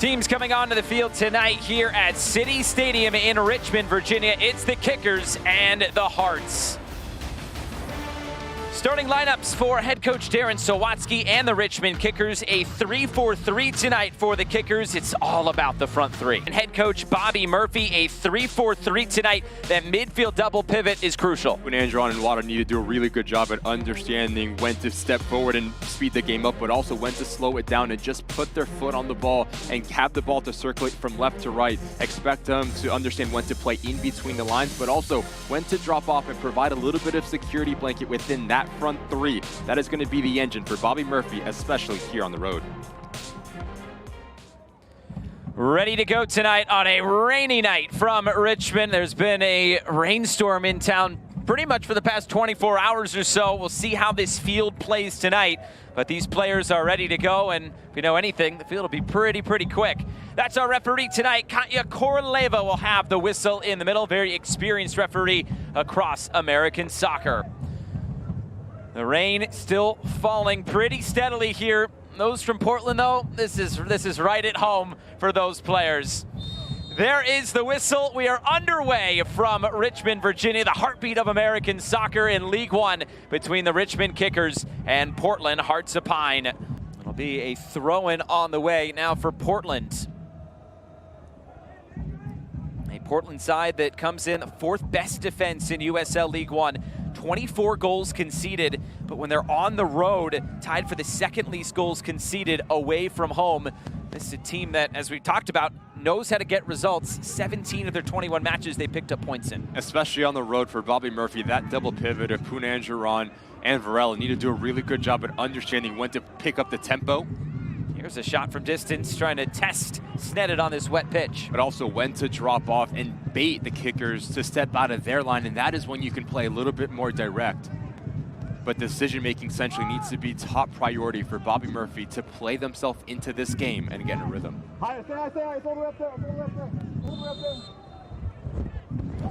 Teams coming onto the field tonight here at City Stadium in Richmond, Virginia. It's the Kickers and the Hearts. Starting lineups for head coach Darren Sawatsky and the Richmond Kickers. A 3-4-3 tonight for the Kickers. It's all about the front three. And head coach Bobby Murphy, a 3-4-3 tonight. That midfield double pivot is crucial. When Andron and Water need to do a really good job at understanding when to step forward and speed the game up, but also when to slow it down and just put their foot on the ball and have the ball to circulate from left to right. Expect them to understand when to play in between the lines, but also when to drop off and provide a little bit of security blanket within that front three. That is going to be the engine for Bobby Murphy, especially here on the road. Ready to go tonight on a rainy night from Richmond. There's been a rainstorm in town pretty much for the past 24 hours or so. We'll see how this field plays tonight, but these players are ready to go, and if you know anything, the field will be pretty quick. That's our referee tonight. Katya Koroleva will have the whistle in the middle. Very experienced referee across American soccer. The rain still falling pretty steadily here. Those from Portland, though, this is right at home for those players. There is the whistle. We are underway from Richmond, Virginia, the heartbeat of American soccer in League One between the Richmond Kickers and Portland Hearts of Pine. It'll be a throw-in on the way now for Portland. A Portland side that comes in fourth best defense in USL League One. 24 goals conceded, but when they're on the road, tied for the second least goals conceded away from home. This is a team that, as we talked about, knows how to get results. 17 of their 21 matches they picked up points in. Especially on the road for Bobby Murphy, that double pivot of Punanjaran and Varela need to do a really good job at understanding when to pick up the tempo. Here's a shot from distance, trying to test Sneddon on this wet pitch. But also when to drop off and bait the Kickers to step out of their line, and that is when you can play a little bit more direct. But decision-making essentially needs to be top priority for Bobby Murphy to play themselves into this game and get in a rhythm.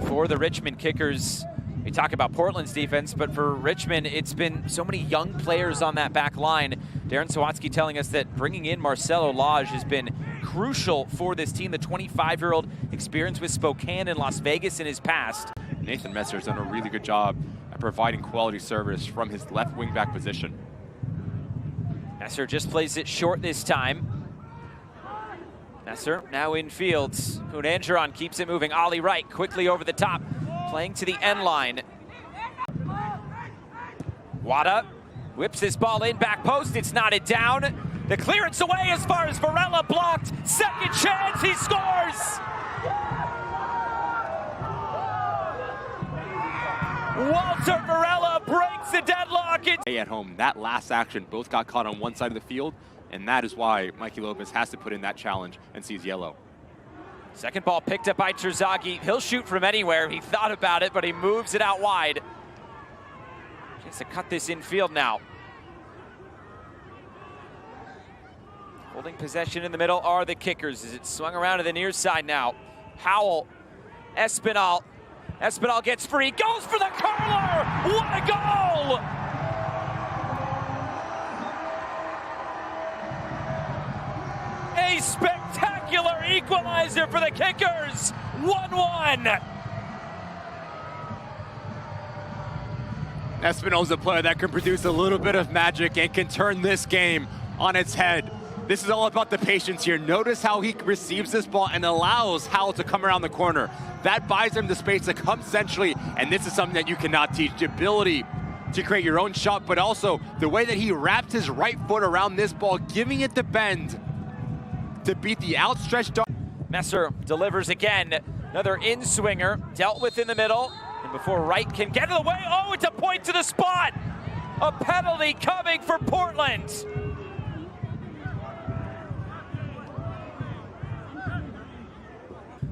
For the Richmond Kickers, we talk about Portland's defense, but for Richmond, it's been so many young players on that back line. Darren Sawatsky telling us that bringing in Marcelo Lage has been crucial for this team. The 25-year-old experience with Spokane and Las Vegas in his past. Nathan Messer has done a really good job at providing quality service from his left wing-back position. Messer just plays it short this time. Messer now in fields. Punanjaran keeps it moving. Ollie Wright quickly over the top, playing to the end line. Wada whips this ball in, back post, it's knotted down. The clearance away as far as Varela blocked. Second chance, he scores! Walter Varela breaks the deadlock. At home, that last action, both got caught on one side of the field, and that is why Mikey Lopez has to put in that challenge and sees yellow. Second ball picked up by Terzaghi. He'll shoot from anywhere. He thought about it, but he moves it out wide. Chance to cut this infield now. Holding possession in the middle are the Kickers as it's swung around to the near side now. Howell, Espinal. Espinal gets free, goes for the curler! What a goal! A spectacular equalizer for the Kickers! 1-1! Espinal's a player that can produce a little bit of magic and can turn this game on its head. This is all about the patience here. Notice how he receives this ball and allows Howell to come around the corner. That buys him the space to come centrally, and this is something that you cannot teach. The ability to create your own shot, but also the way that he wrapped his right foot around this ball, giving it the bend to beat the outstretched dog. Messer delivers again. Another in-swinger, dealt with in the middle. And before Wright can get in the way, oh, it's a point to the spot! A penalty coming for Portland.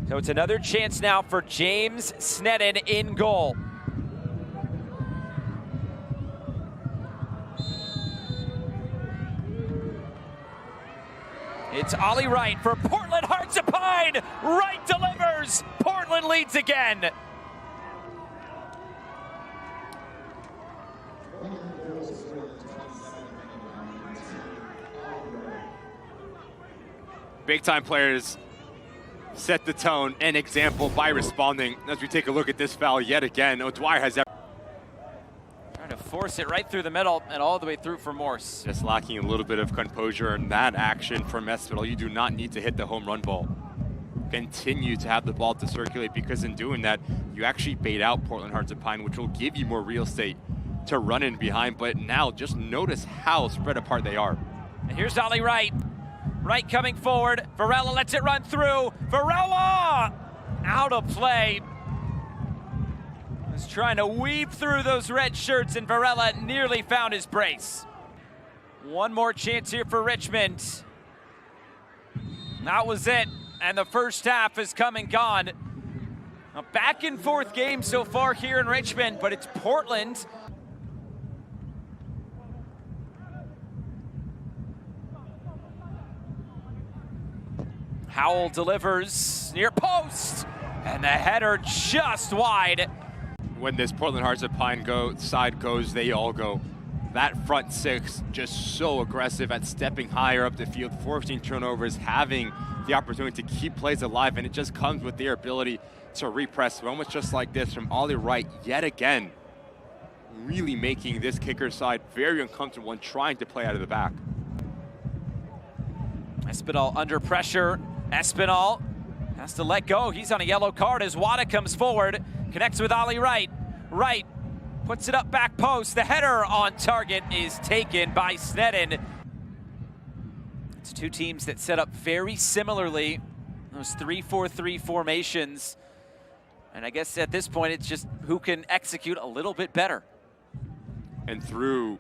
So it's another chance now for James Sneddon in goal. It's Ollie Wright for Portland Hearts of Pine. Wright delivers. Portland leads again. big-time players set the tone and example by responding. As we take a look at this foul yet again, O'Dwyer has trying to force it right through the middle and all the way through for Morse. just lacking a little bit of composure in that action from Espinal. You do not need to hit the home run ball. Continue to have the ball to circulate, because in doing that, you actually bait out Portland Hearts of Pine, which will give you more real estate to run in behind. But now just notice how spread apart they are. And here's Ollie Wright. Wright coming forward. Varela lets it run through. Varela out of play. Was trying to weave through those red shirts, and Varela nearly found his brace. One more chance here for Richmond. That was it. And the first half has come and gone. A back and forth game so far here in Richmond, but it's Portland. Howell delivers near post, and the header just wide. When this Portland Hearts of Pine side goes, they all go. That front six just so aggressive at stepping higher up the field, forcing turnovers, having the opportunity to keep plays alive, and it just comes with their ability to repress. Moments just like this from Ollie Wright yet again, really making this Kickers side very uncomfortable and trying to play out of the back. Espinal under pressure. Espinal has to let go. He's on a yellow card as Wada comes forward, connects with Ollie Wright. Wright puts it up back post. The header on target is taken by Sneddon. It's two teams that set up very similarly, those 3-4-3 formations. And I guess at this point, it's just who can execute a little bit better. And through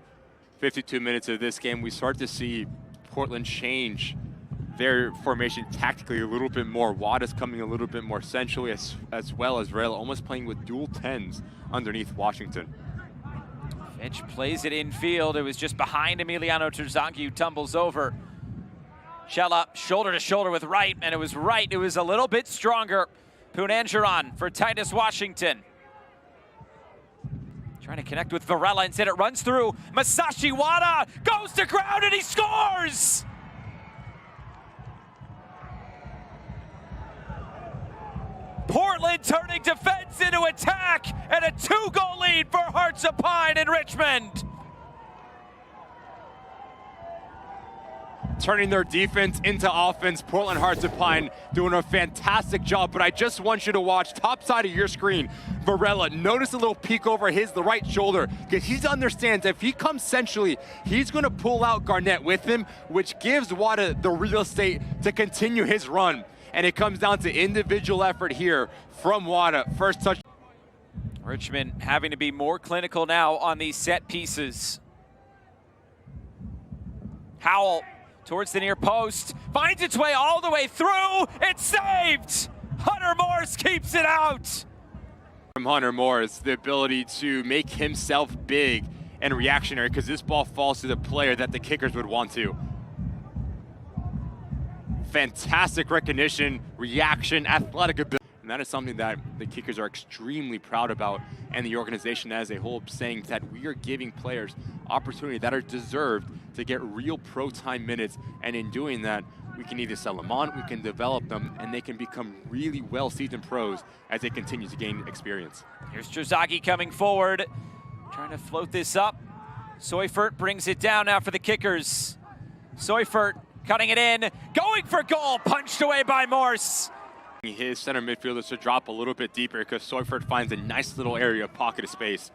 52 minutes of this game, we start to see Portland change their formation tactically a little bit more. Wada's coming a little bit more centrally, as well as Varela almost playing with dual 10s underneath Washington. Finch plays it infield. It was just behind Emiliano Terzaghi, who tumbles over. Chella shoulder to shoulder with Wright, and it was Wright who was a little bit stronger. Punanjaran for Titus Washington. Trying to connect with Varela, instead it runs through. Masashi Wada goes to ground and he scores! Portland turning defense into attack, and a 2-goal lead for Hearts of Pine in Richmond. Turning their defense into offense. Portland Hearts of Pine doing a fantastic job, but I just want you to watch top side of your screen. Varela, notice a little peek over the right shoulder, because he understands if he comes centrally, he's going to pull out Garnett with him, which gives Wada the real estate to continue his run. And it comes down to individual effort here from Wada. First touch. Richmond having to be more clinical now on these set pieces. Howell towards the near post, finds its way all the way through. It's saved! Hunter Morse keeps it out! From Hunter Morse, the ability to make himself big and reactionary, because this ball falls to the player that the Kickers would want to. Fantastic recognition, reaction, athletic ability. And that is something that the Kickers are extremely proud about, and the organization as a whole, saying that we are giving players opportunity that are deserved to get real pro time minutes. And in doing that, we can either sell them on, we can develop them, and they can become really well-seasoned pros as they continue to gain experience. Here's Terzaghi coming forward, trying to float this up. Seufert brings it down now for the Kickers. Seufert cutting it in, going for goal, punched away by Morse. His center midfielders to drop a little bit deeper, because Seufert finds a nice little area of pocket of space.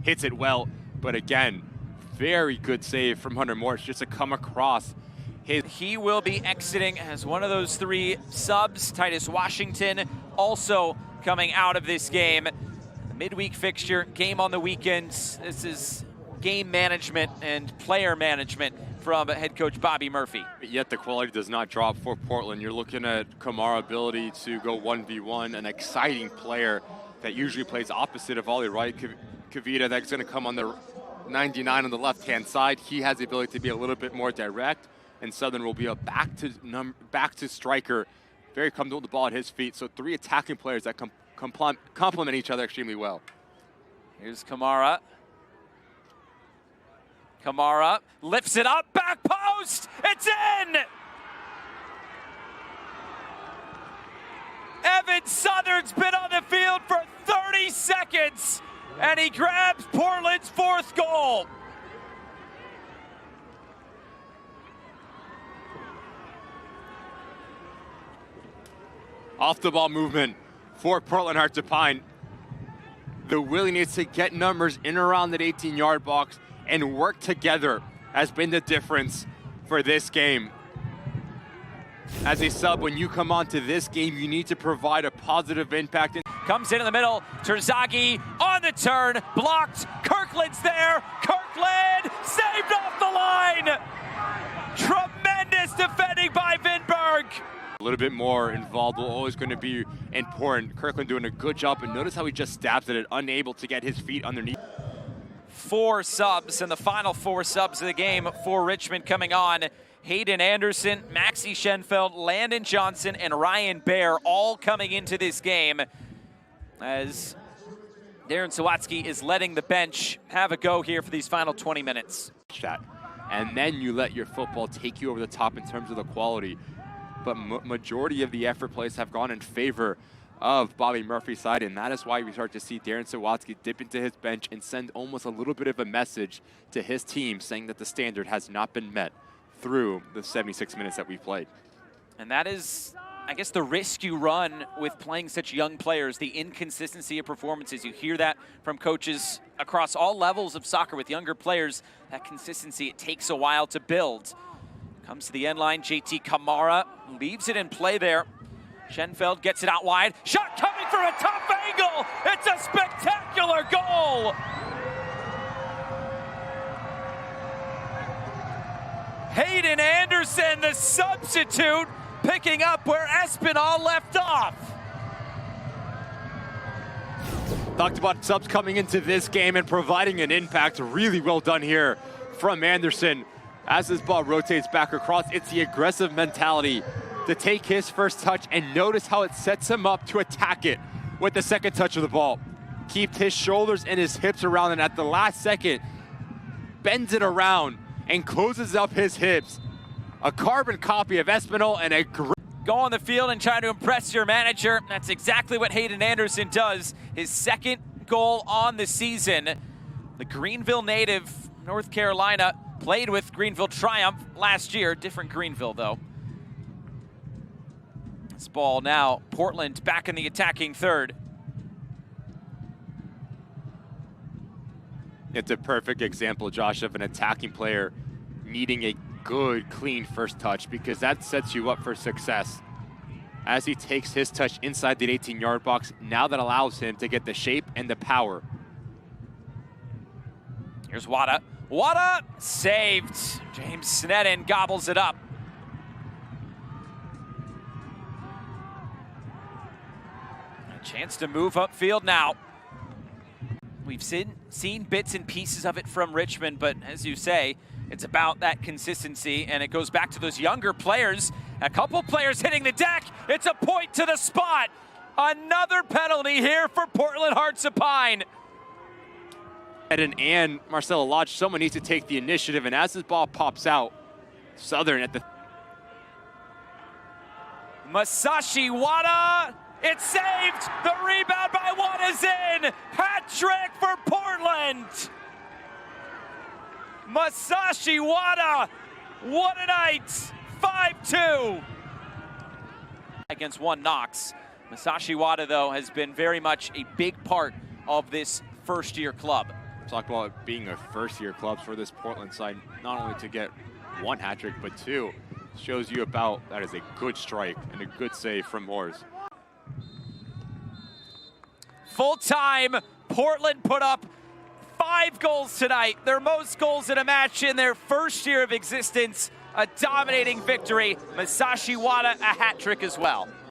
Hits it well, but again, very good save from Hunter Morse just to come across. He will be exiting as one of those 3 subs. Titus Washington also coming out of this game. The midweek fixture, game on the weekends. This is game management and player management from head coach Bobby Murphy. Yet the quality does not drop for Portland. You're looking at Kamara's ability to go 1v1, an exciting player that usually plays opposite of Ollie Wright. Kavita, that's going to come on the 99 on the left-hand side. He has the ability to be a little bit more direct, and Southern will be a back to striker, very comfortable with the ball at his feet. So 3 attacking players that complement each other extremely well. Here's Kamara. Kamara lifts it up, back post, it's in! Evan Southern's been on the field for 30 seconds, and he grabs Portland's 4th goal. Off the ball movement for Portland Hearts of Pine. The willingness to get numbers in around that 18-yard box and work together has been the difference for this game. As a sub, when you come onto this game, you need to provide a positive impact. Comes in the middle, Terzaghi on the turn, blocked, Kirkland's there, Kirkland saved off the line! Tremendous defending by Vinberg! A little bit more involved will always going to be important. Kirkland doing a good job, and notice how he just stabs at it, unable to get his feet underneath. 4 subs, and the final 4 subs of the game for Richmond coming on. Hayden Anderson, Maxi Schenfeld, Landon Johnson, and Ryan Baer all coming into this game as Darren Sawatsky is letting the bench have a go here for these final 20 minutes. And then you let your football take you over the top in terms of the quality. But majority of the effort plays have gone in favor of Bobby Murphy's side, and that is why we start to see Darren Sawatsky dip into his bench and send almost a little bit of a message to his team saying that the standard has not been met through the 76 minutes that we've played. And that is, I guess, the risk you run with playing such young players, the inconsistency of performances. You hear that from coaches across all levels of soccer with younger players. That consistency, it takes a while to build. Comes to the end line, JT Kamara leaves it in play there. Schenfeld gets it out wide. Shot coming from a tough angle. It's a spectacular goal. Hayden Anderson, the substitute, picking up where Espinal left off. Talked about subs coming into this game and providing an impact. Really well done here from Anderson. As this ball rotates back across, it's the aggressive mentality to take his first touch, and notice how it sets him up to attack it with the second touch of the ball. Keeps his shoulders and his hips around, and at the last second, bends it around and closes up his hips. A carbon copy of Espinal and a great... Go on the field and try to impress your manager. That's exactly what Hayden Anderson does. His 2nd goal on the season. The Greenville native, North Carolina, played with Greenville Triumph last year. Different Greenville, though. This ball now, Portland back in the attacking third. It's a perfect example, Josh, of an attacking player needing a good, clean first touch, because that sets you up for success. As he takes his touch inside the 18-yard box, now that allows him to get the shape and the power. Here's Wada. Wada saved. James Sneddon gobbles it up. A chance to move upfield now. We've seen bits and pieces of it from Richmond, but as you say, it's about that consistency, and it goes back to those younger players. A couple players hitting the deck. It's a point to the spot. Another penalty here for Portland Hearts of Pine. And Marcelo Lodge, someone needs to take the initiative, and as this ball pops out, Southern at the... Masashi Wada, it's saved! The rebound by Wada's in! Hat trick for Portland! Masashi Wada, what a night! 5-2! Against one Knox. Masashi Wada, though, has been very much a big part of this first-year club. Talk about it being a first-year club for this Portland side, not only to get 1 hat trick, but 2. Shows you about that is a good strike and a good save from Moores. Full time, Portland put up 5 goals tonight, their most goals in a match in their first year of existence. A dominating victory. Masashi Wada, a hat trick as well.